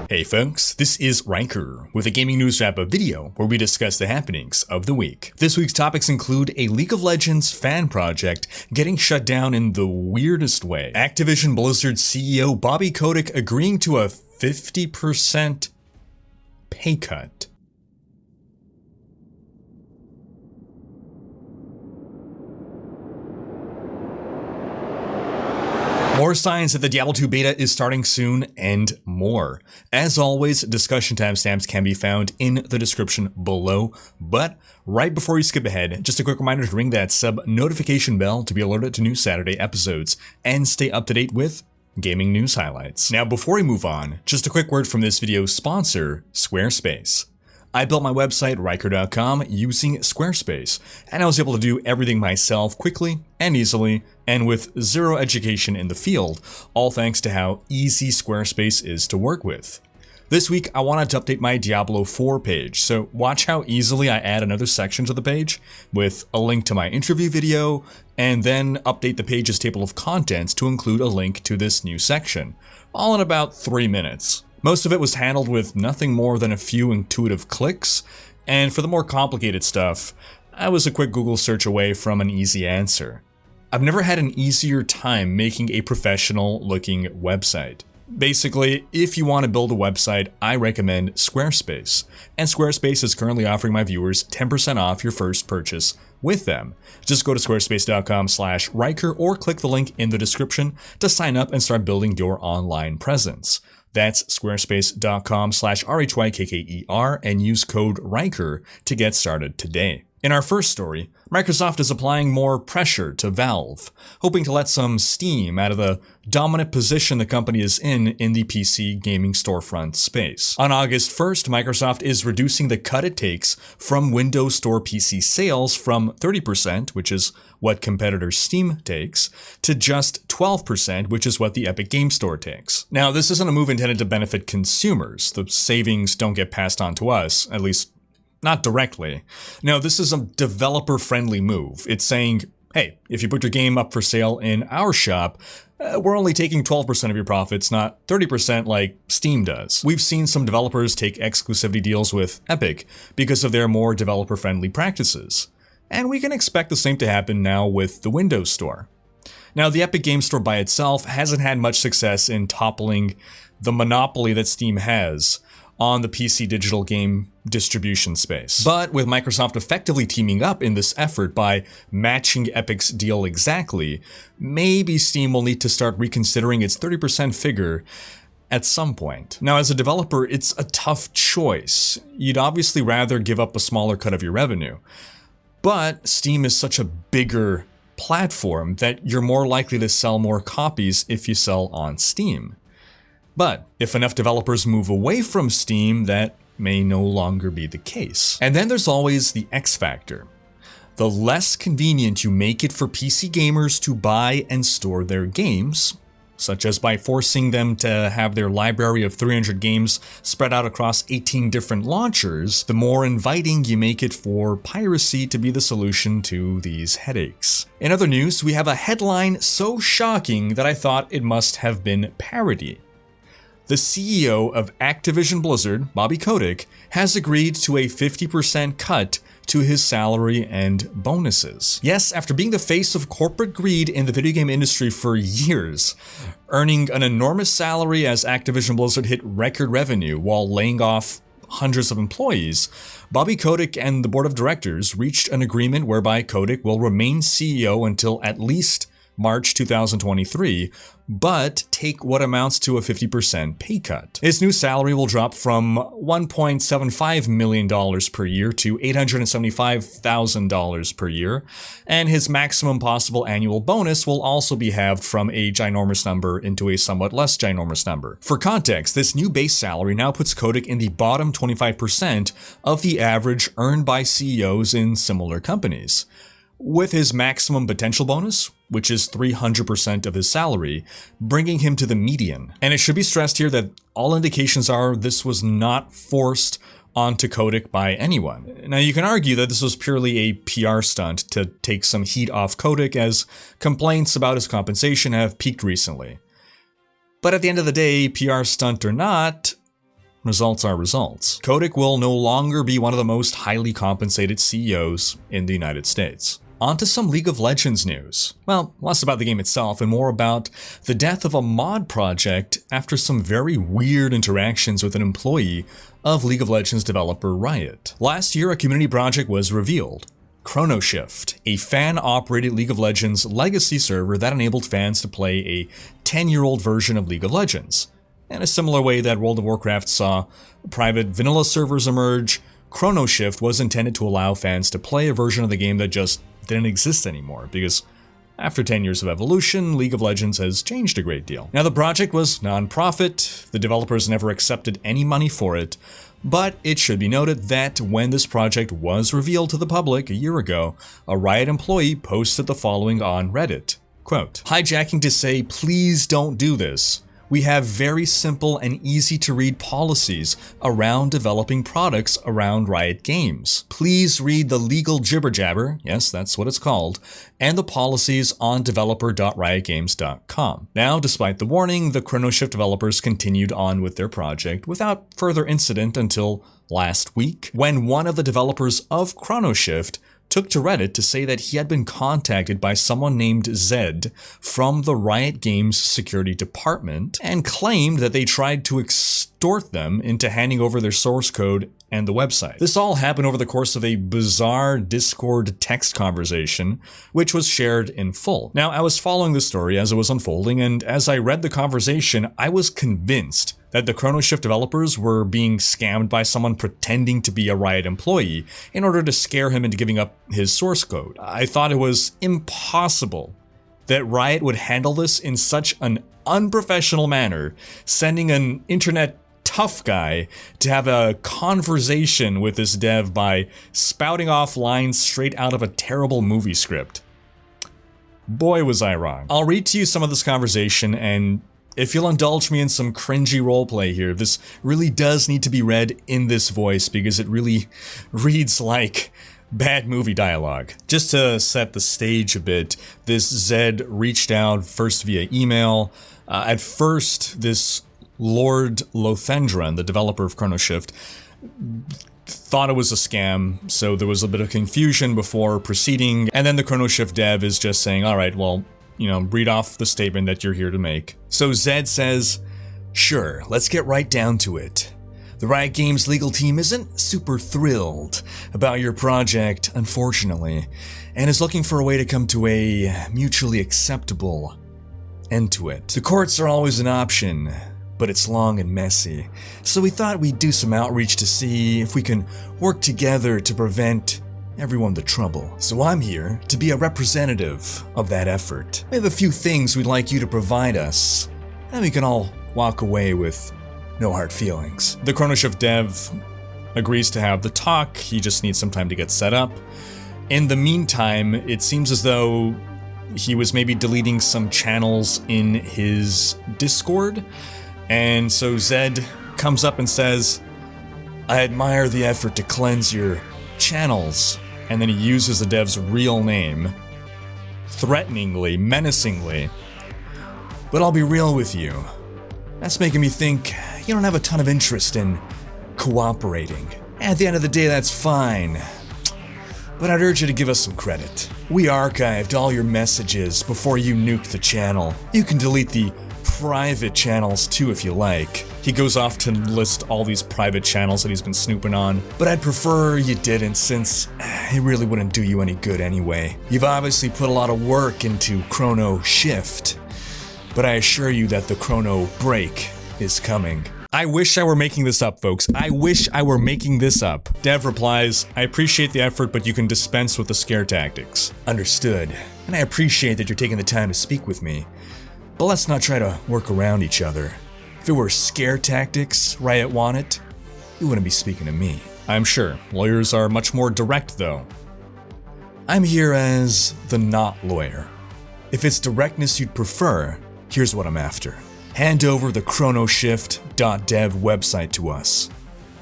Hey folks, this is Rhykker with a gaming news wrap-up video where we discuss the happenings of the week. This week's topics include a League of Legends fan project getting shut down in the weirdest way, Activision Blizzard CEO Bobby Kotick agreeing to a 50% pay cut, more signs that the Diablo 2 beta is starting soon, and more. As always, discussion timestamps can be found in the description below, but right before you skip ahead, just a quick reminder to ring that sub notification bell to be alerted to new Saturday episodes, and stay up to date with gaming news highlights. Now before we move on, just a quick word from this video's sponsor, Squarespace. I built my website, Rhykker.com, using Squarespace, and I was able to do everything myself quickly and easily, and with zero education in the field, all thanks to how easy Squarespace is to work with. This week, I wanted to update my Diablo 4 page, so watch how easily I add another section to the page, with a link to my interview video, and then update the page's table of contents to include a link to this new section, all in about 3 minutes. Most of it was handled with nothing more than a few intuitive clicks, and for the more complicated stuff, I was a quick Google search away from an easy answer. I've never had an easier time making a professional-looking website. Basically, if you want to build a website, I recommend Squarespace, and Squarespace is currently offering my viewers 10% off your first purchase with them. Just go to squarespace.com/Rhykker or click the link in the description to sign up and start building your online presence. That's squarespace.com/RHYKKER and use code Rhykker to get started today. In our first story, Microsoft is applying more pressure to Valve, hoping to let some steam out of the dominant position the company is in the PC gaming storefront space. On August 1st, Microsoft is reducing the cut it takes from Windows Store PC sales from 30%, which is what competitor Steam takes, to just 12%, which is what the Epic Game Store takes. Now, this isn't a move intended to benefit consumers. The savings don't get passed on to us, at least not directly. No, this is a developer-friendly move. It's saying, hey, if you put your game up for sale in our shop, we're only taking 12% of your profits, not 30% like Steam does. We've seen some developers take exclusivity deals with Epic because of their more developer-friendly practices. And we can expect the same to happen now with the Windows Store. Now, the Epic Game Store by itself hasn't had much success in toppling the monopoly that Steam has on the PC digital game distribution space. But with Microsoft effectively teaming up in this effort by matching Epic's deal exactly, maybe Steam will need to start reconsidering its 30% figure at some point. Now, as a developer, it's a tough choice. You'd obviously rather give up a smaller cut of your revenue. But Steam is such a bigger platform that you're more likely to sell more copies if you sell on Steam. But if enough developers move away from Steam, that may no longer be the case. And then there's always the X factor. The less convenient you make it for PC gamers to buy and store their games, such as by forcing them to have their library of 300 games spread out across 18 different launchers, the more inviting you make it for piracy to be the solution to these headaches. In other news, we have a headline so shocking that I thought it must have been parody. The CEO of Activision Blizzard, Bobby Kotick, has agreed to a 50% cut to his salary and bonuses. Yes, after being the face of corporate greed in the video game industry for years, earning an enormous salary as Activision Blizzard hit record revenue while laying off hundreds of employees, Bobby Kotick and the board of directors reached an agreement whereby Kotick will remain CEO until at least March 2023, but take what amounts to a 50% pay cut. His new salary will drop from $1.75 million per year to $875,000 per year, and his maximum possible annual bonus will also be halved from a ginormous number into a somewhat less ginormous number. For context, this new base salary now puts Kotick in the bottom 25% of the average earned by CEOs in similar companies. With his maximum potential bonus, which is 300% of his salary, bringing him to the median. And it should be stressed here that all indications are this was not forced onto Kotick by anyone. Now, you can argue that this was purely a PR stunt to take some heat off Kotick, as complaints about his compensation have peaked recently. But at the end of the day, PR stunt or not, results are results. Kotick will no longer be one of the most highly compensated CEOs in the United States. On to some League of Legends news. Well, less about the game itself and more about the death of a mod project after some very weird interactions with an employee of League of Legends developer Riot. Last year, a community project was revealed. ChronoShift, a fan-operated League of Legends legacy server that enabled fans to play a 10-year-old version of League of Legends. In a similar way that World of Warcraft saw private vanilla servers emerge, ChronoShift was intended to allow fans to play a version of the game that just didn't exist anymore, because after 10 years of evolution, League of Legends has changed a great deal. Now, the project was non-profit, the developers never accepted any money for it, but it should be noted that when this project was revealed to the public a year ago, a Riot employee posted the following on Reddit, quote, "Hijacking to say, please don't do this. We have very simple and easy to read policies around developing products around Riot Games. Please read the legal jibber jabber, yes, that's what it's called, and the policies on developer.riotgames.com. Now, despite the warning, the ChronoShift developers continued on with their project without further incident until last week, when one of the developers of ChronoShift took to Reddit to say that he had been contacted by someone named Zed from the Riot Games security department and claimed that they tried to extort them into handing over their source code and the website. This all happened over the course of a bizarre Discord text conversation, which was shared in full. Now, I was following the story as it was unfolding, and as I read the conversation, I was convinced that the ChronoShift developers were being scammed by someone pretending to be a Riot employee in order to scare him into giving up his source code. I thought it was impossible that Riot would handle this in such an unprofessional manner, sending an internet tough guy to have a conversation with this dev by spouting off lines straight out of a terrible movie script. Boy, was I wrong. I'll read to you some of this conversation, and if you'll indulge me in some cringy roleplay here, this really does need to be read in this voice because it really reads like bad movie dialogue. Just to set the stage a bit, this Zed reached out first via email. At first, this Lord Lothendran, the developer of ChronoShift, thought it was a scam, so there was a bit of confusion before proceeding, and then the ChronoShift dev is just saying, alright, well, read off the statement that you're here to make. So Zed says, "Sure, let's get right down to it. The Riot Games legal team isn't super thrilled about your project, unfortunately, and is looking for a way to come to a mutually acceptable end to it. The courts are always an option, but it's long and messy, so we thought we'd do some outreach to see if we can work together to prevent everyone the trouble. So I'm here to be a representative of that effort. We have a few things we'd like you to provide us, and we can all walk away with no hard feelings." The ChronoShift dev agrees to have the talk, he just needs some time to get set up. In the meantime, it seems as though he was maybe deleting some channels in his Discord, and so Zed comes up and says, "I admire the effort to cleanse your channels," and then he uses the dev's real name, threateningly, menacingly. "But I'll be real with you. That's making me think you don't have a ton of interest in cooperating. At the end of the day, that's fine. But I'd urge you to give us some credit. We archived all your messages before you nuked the channel. You can delete the private channels too if you like." He goes off to list all these private channels that he's been snooping on. "But I'd prefer you didn't, since it really wouldn't do you any good anyway. You've obviously put a lot of work into ChronoShift, but I assure you that the Chrono break is coming." I wish I were making this up, folks. I wish I were making this up. Dev replies, "I appreciate the effort, but you can dispense with the scare tactics." Understood. And I appreciate that you're taking the time to speak with me. But let's not try to work around each other. If it were scare tactics Riot wanted, you wouldn't be speaking to me. I'm sure. Lawyers are much more direct, though. I'm here as the not lawyer. If it's directness you'd prefer, here's what I'm after. Hand over the chronoshift.dev website to us.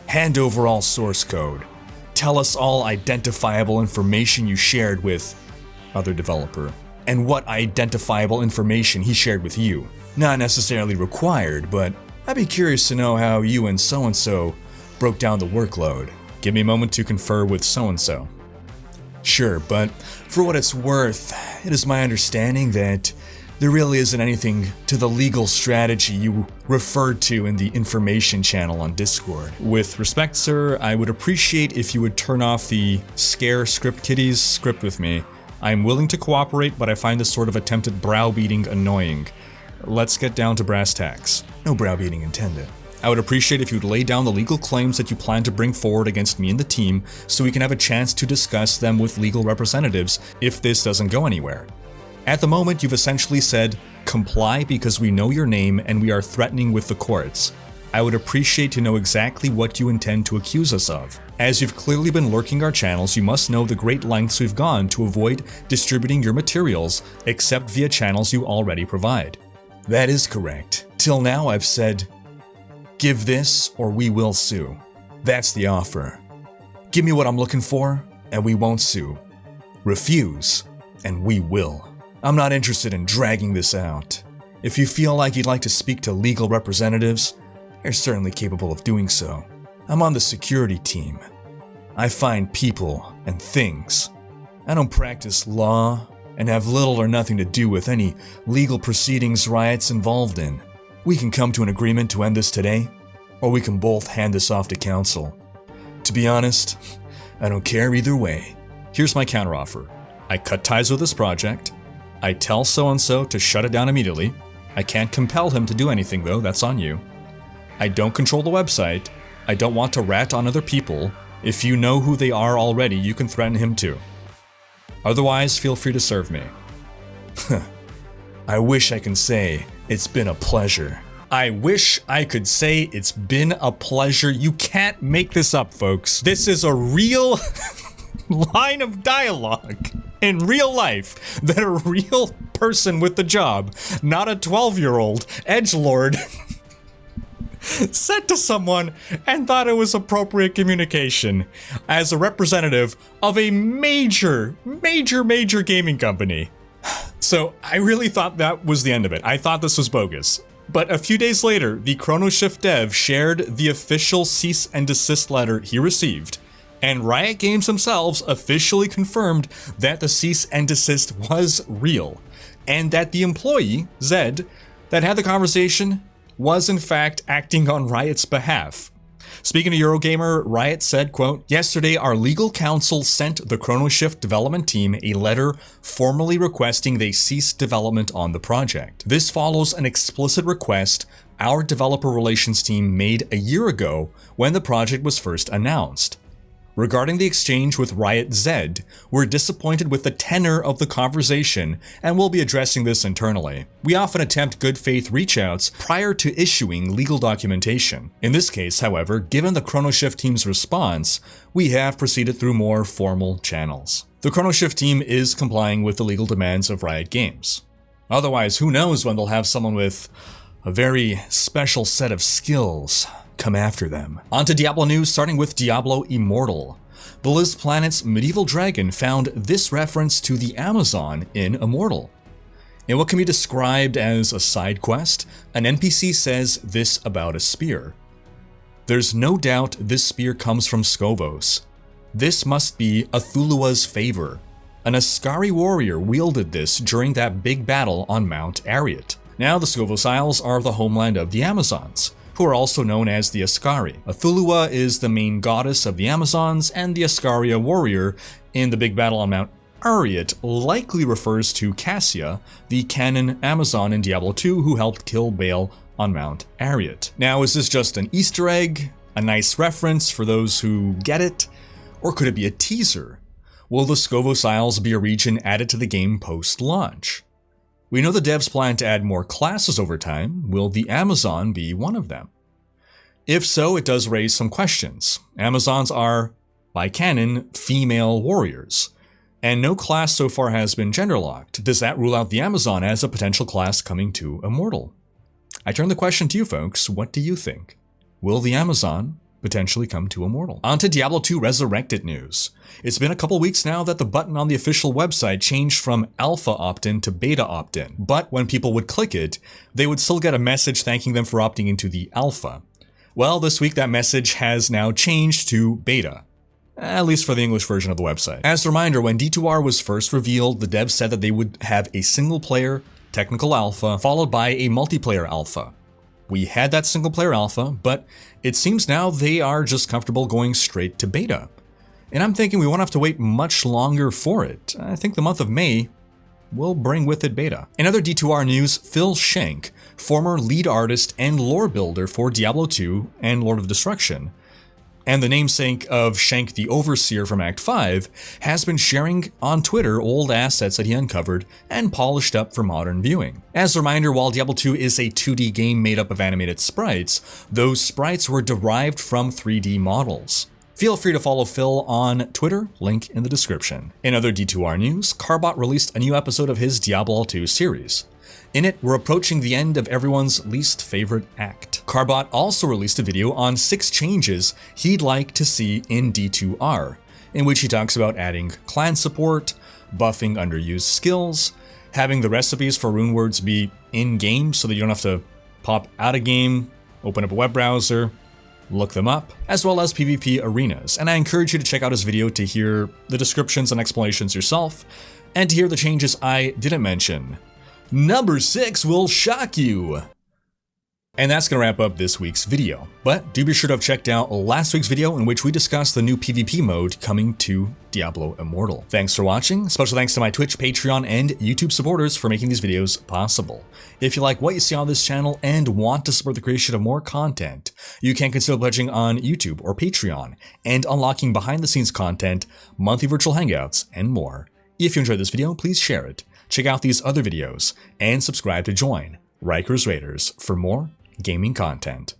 Hand over all source code. Tell us all identifiable information you shared with other developer, and what identifiable information he shared with you. Not necessarily required, but I'd be curious to know how you and so-and-so broke down the workload. Give me a moment to confer with so-and-so. Sure, but for what it's worth, it is my understanding that there really isn't anything to the legal strategy you referred to in the information channel on Discord. With respect, sir, I would appreciate if you would turn off the scare script kiddies script with me. I'm willing to cooperate, but I find this sort of attempted browbeating annoying. Let's get down to brass tacks. No browbeating intended. I would appreciate if you'd lay down the legal claims that you plan to bring forward against me and the team so we can have a chance to discuss them with legal representatives if this doesn't go anywhere. At the moment, you've essentially said, comply because we know your name and we are threatening with the courts. I would appreciate to know exactly what you intend to accuse us of. As you've clearly been lurking our channels, you must know the great lengths we've gone to avoid distributing your materials except via channels you already provide. That is correct. Till now I've said, give this or we will sue. That's the offer. Give me what I'm looking for and we won't sue. Refuse and we will. I'm not interested in dragging this out. If you feel like you'd like to speak to legal representatives, you're certainly capable of doing so. I'm on the security team. I find people and things. I don't practice law and have little or nothing to do with any legal proceedings Riot's involved in. We can come to an agreement to end this today, or we can both hand this off to council. To be honest, I don't care either way. Here's my counteroffer. I cut ties with this project. I tell so-and-so to shut it down immediately. I can't compel him to do anything though, that's on you. I don't control the website. I don't want to rat on other people. If you know who they are already, you can threaten him too. Otherwise, feel free to serve me. I wish I can say it's been a pleasure. I wish I could say it's been a pleasure. You can't make this up, folks. This is a real line of dialogue in real life that a real person with the job, not a 12-year-old edgelord, said to someone and thought it was appropriate communication as a representative of a major gaming company. So I really thought that was the end of it. I thought this was bogus. But a few days later, the Chrono Shift dev shared the official cease and desist letter he received, and Riot Games themselves officially confirmed that the cease and desist was real, and that the employee, Zed, that had the conversation was in fact acting on Riot's behalf. Speaking to Eurogamer, Riot said, quote, yesterday our legal counsel sent the Chrono Shift development team a letter formally requesting they cease development on the project. This follows an explicit request our developer relations team made a year ago when the project was first announced. Regarding the exchange with Riot Zed, we're disappointed with the tenor of the conversation and we'll be addressing this internally. We often attempt good faith reach-outs prior to issuing legal documentation. In this case, however, given the Chrono Shift team's response, we have proceeded through more formal channels. The Chrono Shift team is complying with the legal demands of Riot Games. Otherwise, who knows when they'll have someone with a very special set of skills come after them. On to Diablo news, starting with Diablo Immortal. Blizz Planet's medieval dragon found this reference to the Amazon in Immortal. In what can be described as a side quest, an NPC says this about a spear. There's no doubt this spear comes from Skavos. This must be Athulua's favor. An Ascari warrior wielded this during that big battle on Mount Ariat. Now the Skavos Isles are the homeland of the Amazons, who are also known as the Ascari. Athulua is the main goddess of the Amazons, and the Ascaria warrior in the big battle on Mount Ariat likely refers to Cassia, the canon Amazon in Diablo 2 who helped kill Baal on Mount Ariat. Now, is this just an Easter egg, a nice reference for those who get it, or could it be a teaser? Will the Skavos Isles be a region added to the game post-launch? We know the devs plan to add more classes over time. Will the Amazon be one of them? If so, it does raise some questions. Amazons are, by canon, female warriors, and no class so far has been gender-locked. Does that rule out the Amazon as a potential class coming to Immortal? I turn the question to you folks. What do you think? Will the Amazon potentially come to Immortal. On to Diablo 2 Resurrected news. It's been a couple weeks now that the button on the official website changed from alpha opt-in to beta opt-in, but when people would click it, they would still get a message thanking them for opting into the alpha. Well, this week that message has now changed to beta, at least for the English version of the website. As a reminder, when D2R was first revealed, the devs said that they would have a single-player technical alpha followed by a multiplayer alpha. We had that single-player alpha, but it seems now they are just comfortable going straight to beta. And I'm thinking we won't have to wait much longer for it. I think the month of May will bring with it beta. In other D2R news, Phil Shank, former lead artist and lore builder for Diablo 2 and Lord of Destruction, and the namesake of Shank the Overseer from Act 5, has been sharing on Twitter old assets that he uncovered and polished up for modern viewing. As a reminder, while Diablo 2 is a 2D game made up of animated sprites, those sprites were derived from 3D models. Feel free to follow Phil on Twitter, link in the description. In other D2R news, Carbot released a new episode of his Diablo 2 series. In it, we're approaching the end of everyone's least favorite act. Carbot also released a video on 6 changes he'd like to see in D2R, in which he talks about adding clan support, buffing underused skills, having the recipes for rune words be in-game so that you don't have to pop out of game, open up a web browser, look them up, as well as PvP arenas. And I encourage you to check out his video to hear the descriptions and explanations yourself, and to hear the changes I didn't mention. Number 6 will shock you! And that's going to wrap up this week's video. But do be sure to have checked out last week's video in which we discussed the new PvP mode coming to Diablo Immortal. Thanks for watching. Special thanks to my Twitch, Patreon, and YouTube supporters for making these videos possible. If you like what you see on this channel and want to support the creation of more content, you can consider pledging on YouTube or Patreon and unlocking behind-the-scenes content, monthly virtual hangouts, and more. If you enjoyed this video, please share it. Check out these other videos, and subscribe to join Rhykkers Raiders for more gaming content.